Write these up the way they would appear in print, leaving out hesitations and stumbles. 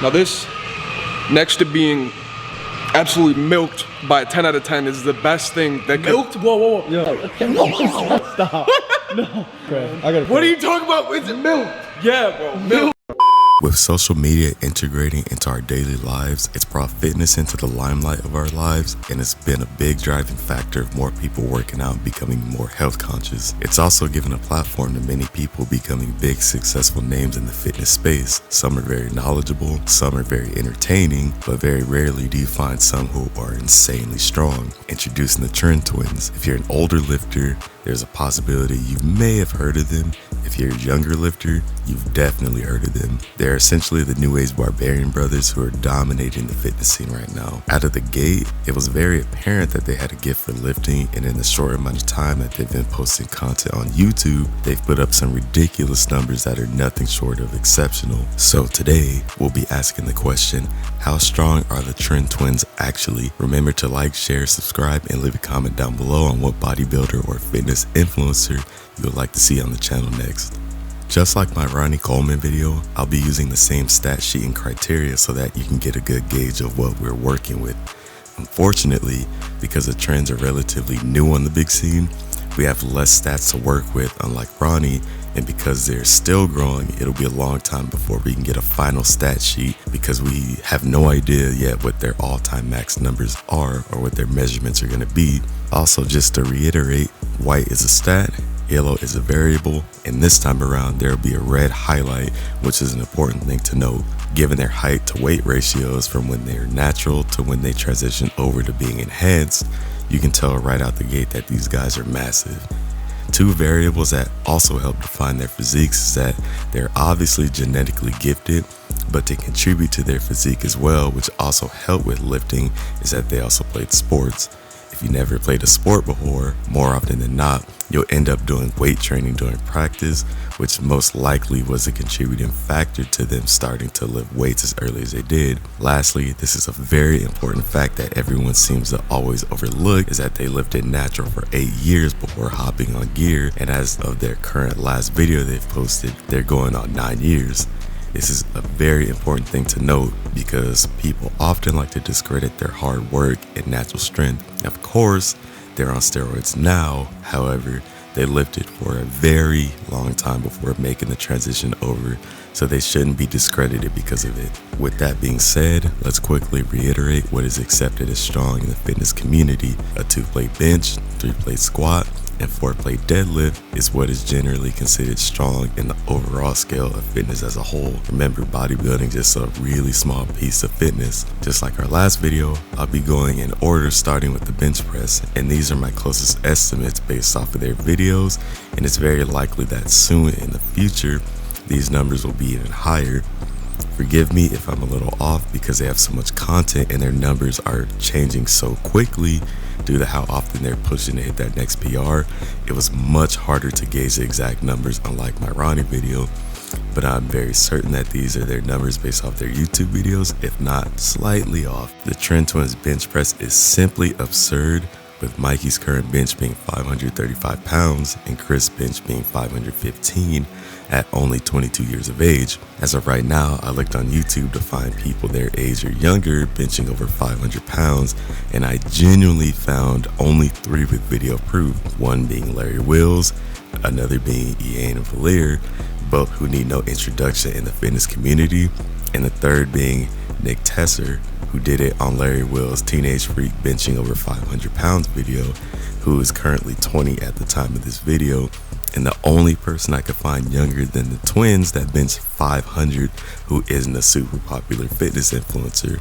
Now this, next to being absolutely milked by a 10 out of 10, is the best thing that Milked? Whoa. Yo. Stop. No. Okay, I gotta. What are you talking about? Is it milk? Yeah, bro. Milk. With social media integrating into our daily lives, it's brought fitness into the limelight of our lives, and it's been a big driving factor of more people working out and becoming more health conscious. It's also given a platform to many people becoming big, successful names in the fitness space. Some are very knowledgeable, some are very entertaining, but very rarely do you find some who are insanely strong. Introducing the Tren Twins. If you're an older lifter, there's a possibility you may have heard of them. If you're a younger lifter, you've definitely heard of them. They're essentially the new age barbarian brothers who are dominating the fitness scene right now. Out of the gate, it was very apparent that they had a gift for lifting, and in the short amount of time that they've been posting content on YouTube, they've put up some ridiculous numbers that are nothing short of exceptional. So today, we'll be asking the question, how strong are the Tren Twins actually? Remember to like, share, subscribe, and leave a comment down below on what bodybuilder or fitness influencer you would like to see on the channel next. Just like my Ronnie Coleman video, I'll be using the same stat sheet and criteria so that you can get a good gauge of what we're working with. Unfortunately, because the trends are relatively new on the big scene, we have less stats to work with, unlike Ronnie, and because they're still growing, it'll be a long time before we can get a final stat sheet because we have no idea yet what their all-time max numbers are or what their measurements are going to be. Also, just to reiterate, white is a stat, yellow is a variable, and this time around there will be a red highlight, which is an important thing to note. Given their height to weight ratios from when they're natural to when they transition over to being enhanced, you can tell right out the gate that these guys are massive. Two variables that also help define their physiques is that they're obviously genetically gifted, but to contribute to their physique as well, which also help with lifting, is that they also played sports. If you never played a sport before, more often than not, you'll end up doing weight training during practice, which most likely was a contributing factor to them starting to lift weights as early as they did. Lastly, this is a very important fact that everyone seems to always overlook, is that they lifted natural for 8 years before hopping on gear, and as of their current last video they've posted, they're going on 9 years. This is a very important thing to note because people often like to discredit their hard work and natural strength. Of course, they're on steroids now, however, they lifted for a very long time before making the transition over, so they shouldn't be discredited because of it. With that being said, let's quickly reiterate what is accepted as strong in the fitness community. A 2-plate bench, 3-plate squat, and 4-plate deadlift is what is generally considered strong in the overall scale of fitness as a whole. Remember, bodybuilding is just a really small piece of fitness. Just like our last video, I'll be going in order starting with the bench press, and these are my closest estimates based off of their videos, and it's very likely that soon in the future, these numbers will be even higher. Forgive me if I'm a little off because they have so much content and their numbers are changing so quickly due to how often they're pushing to hit that next PR. It was much harder to gauge the exact numbers unlike my Ronnie video, but I'm very certain that these are their numbers based off their YouTube videos, if not slightly off. The Tren Twins bench press is simply absurd, with Mikey's current bench being 535 pounds and Chris' bench being 515 at only 22 years of age. As of right now, I looked on YouTube to find people their age or younger benching over 500 pounds, and I genuinely found only 3 with video proof, one being Larry Wills, another being Ian Valier, both who need no introduction in the fitness community, and the third being Nick Tesser, who did it on Larry Will's Teenage Freak benching over 500 pounds video, who is currently 20 at the time of this video, and the only person I could find younger than the twins that bench 500 who isn't a super popular fitness influencer.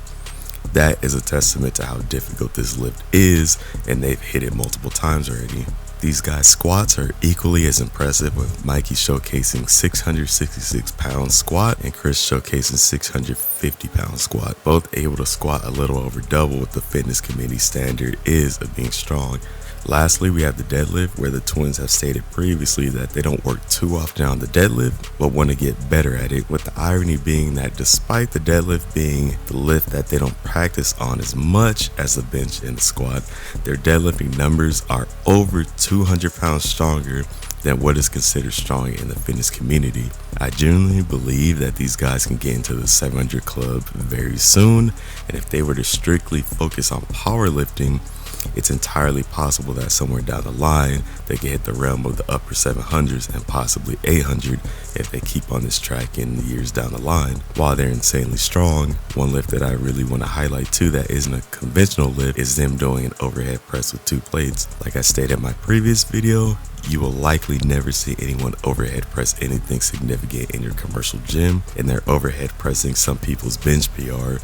That is a testament to how difficult this lift is, and they've hit it multiple times already. These guys' squats are equally as impressive, with Mikey showcasing 666 pound squat and Chris showcasing 650 pound squat, both able to squat a little over double what the fitness community standard is of being strong. Lastly, we have the deadlift, where the twins have stated previously that they don't work too often on the deadlift, but want to get better at it, with the irony being that despite the deadlift being the lift that they don't practice on as much as the bench and the squat, their deadlifting numbers are over 200 pounds stronger than what is considered strong in the fitness community. I genuinely believe that these guys can get into the 700 club very soon, and if they were to strictly focus on powerlifting, it's entirely possible that somewhere down the line they can hit the realm of the upper 700s and possibly 800 if they keep on this track in the years down the line. While they're insanely strong, one lift that I really want to highlight too that isn't a conventional lift is them doing an overhead press with 2 plates. Like I stated in my previous video, you will likely never see anyone overhead press anything significant in your commercial gym, and they're overhead pressing some people's bench PR,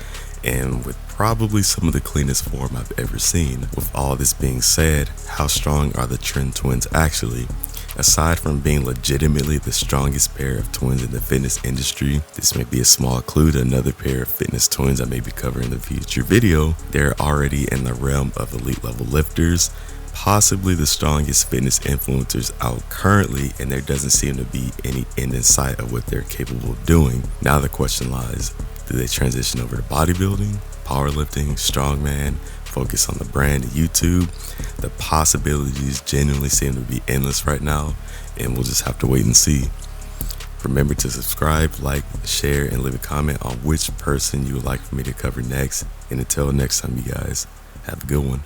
and with probably some of the cleanest form I've ever seen. With all this being said, how strong are the Tren Twins actually? Aside from being legitimately the strongest pair of twins in the fitness industry, this may be a small clue to another pair of fitness twins I may be covering in a future video. They're already in the realm of elite level lifters, possibly the strongest fitness influencers out currently, and there doesn't seem to be any end in sight of what they're capable of doing. Now the question lies, do they transition over to bodybuilding, powerlifting, strongman, focus on the brand and YouTube? The possibilities genuinely seem to be endless right now, and we'll just have to wait and see. Remember to subscribe, like, share, and leave a comment on which person you would like for me to cover next. And until next time, you guys, have a good one.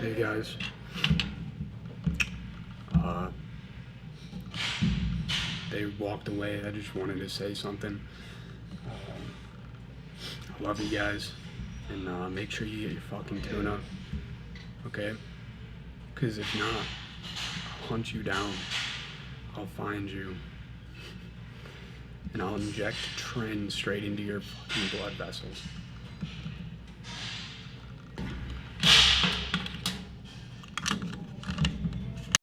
Hey guys, they walked away. I just wanted to say something. I love you guys, and make sure you get your fucking tuna, okay? Because if not, I'll hunt you down, I'll find you, and I'll inject Tren straight into your fucking blood vessels.